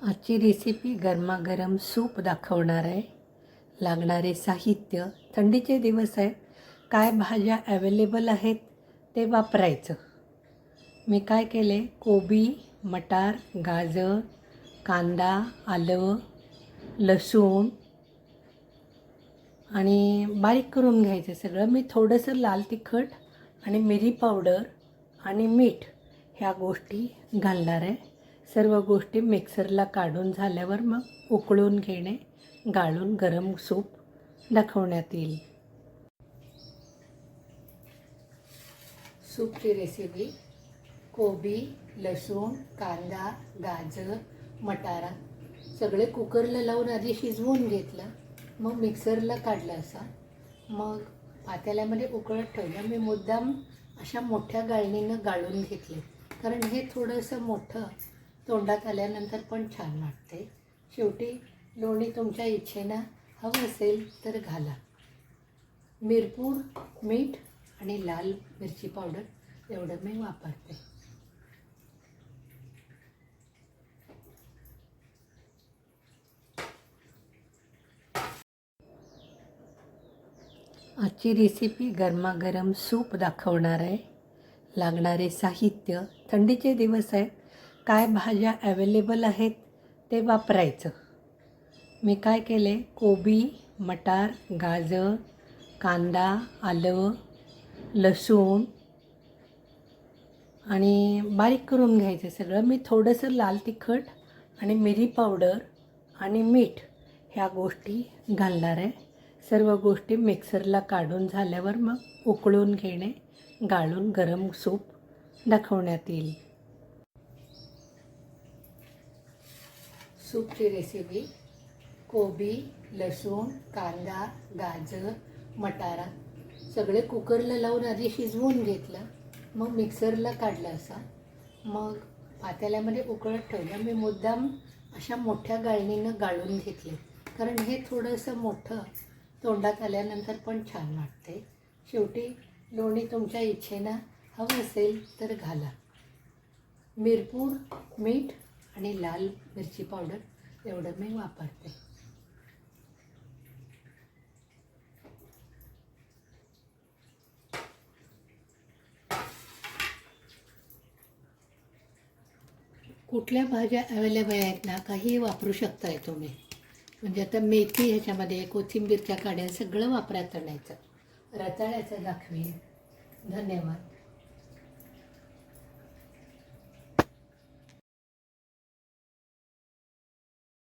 आजची रेसिपी गरमागरम सूप दाखवणार आहे. लागणारे साहित्य, थंडीचे दिवस आहे, काय भाज्या अवेलेबल आहेत ते वापरायचं. मी काय केले, कोबी, मटार, गाजर, कांदा, आलं, लसूण आणि बारीक करून घ्यायचं सगळं. मी थोडंसं लाल तिखट आणि मिरी पावडर आणि मीठ ह्या गोष्टी घालणार आहे. सर्व गोष्टी मिक्सरला काढून झाल्यावर मग उकळून घेणे, गाळून गरम सूप दाखवण्यात येईल. सूपची रेसिपी: कोबी, लसूण, कांदा, गाजर, मटारा सगळे कुकरला लावून आधी शिजवून घेतलं, मग मिक्सरला काढलं असं. मग पातेल्यामध्ये उकळत ठेवलं. मी मुद्दाम अशा मोठ्या गाळणीनं गाळून घेतले, कारण हे थोडंसं मोठं तोंडात आल्यानंतर पण छान वाटते. शेवटी लोणी तुमच्या इच्छेनं हवं असेल तर घाला. मिरपूड, मीठ आणि लाल मिरची पावडर एवढं मी वापरते. आजची रेसिपी गरमागरम सूप दाखवणार आहे. लागणारे साहित्य, थंडीचे दिवस आहे, काय भाज्या अवेलेबल आहेत ते वापरायचं. मी काय केले, कोबी, मटार, गाजर, कांदा, आलं, लसूण आणि बारीक करून घ्यायचं सगळं. मी थोडंसं लाल तिखट आणि मिरी पावडर आणि मीठ ह्या गोष्टी घालणार आहे. सर्व गोष्टी मिक्सरला काढून झाल्यावर मग उकळून घेणे, गाळून गरम सूप दाखवण्यात येईल. सूपची रेसिपी: कोबी, लसूण, कांदा, गाजर, मटारा सगळे कुकरला लावून आधी शिजवून घेतलं, मग मिक्सरला काढलं असं. मग पातेल्यामध्ये उकळत ठेवलं. मी मुद्दाम अशा मोठ्या गाळणीनं गाळून घेतले, कारण हे थोडंसं मोठं तोंडात आल्यानंतर पण छान वाटते. शेवटी लोणी तुमच्या इच्छेनं हवं असेल तर घाला. मिरपूड, मीठ आणि लाल मिरची पावडर एवढं मी वापरते. कुठल्या भाज्या अवेलेबल आहेत ना, काही वापरू शकताय तुम्ही. म्हणजे आता मेथी ह्याच्यामध्ये, कोथिंबीरच्या काड्या सगळं वापरायचं आणायचं. रताळ्याचं दाखवीन. धन्यवाद.